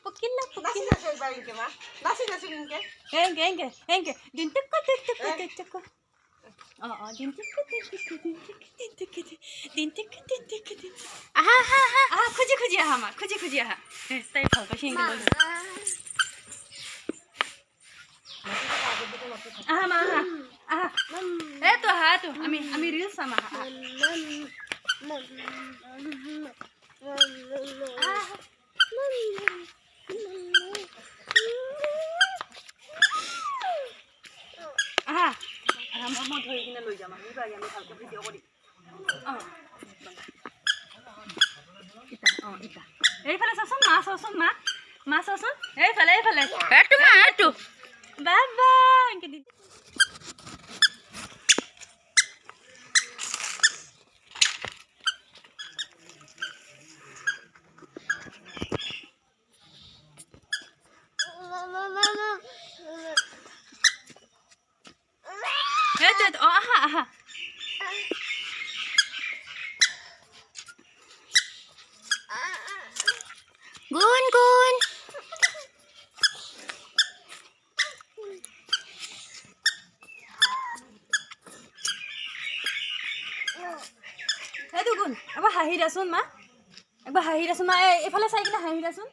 pukilla pukilla Nasi nasi baring ke ma. Nasi nasi inke. Henge. Dintikku. Oh, dintikku. Aha, khuji aha ma. Khuji aha. Tai phal pa sing lo. Aha ma aha. Tu aha tu. Ami reels sama. Aha. Mau ধৰি কিনে লৈ যাম আমি বাই আমি ভালকে video' কৰি ইটা এইফালে চাচোন মা চাচোন এইফালে এটো মা এটো বাবা ইনকে দি এটো aha Gun Gun, apa hahi dasun ma? Ekbar hahi dasun ma, efale sai kina hahi dasun.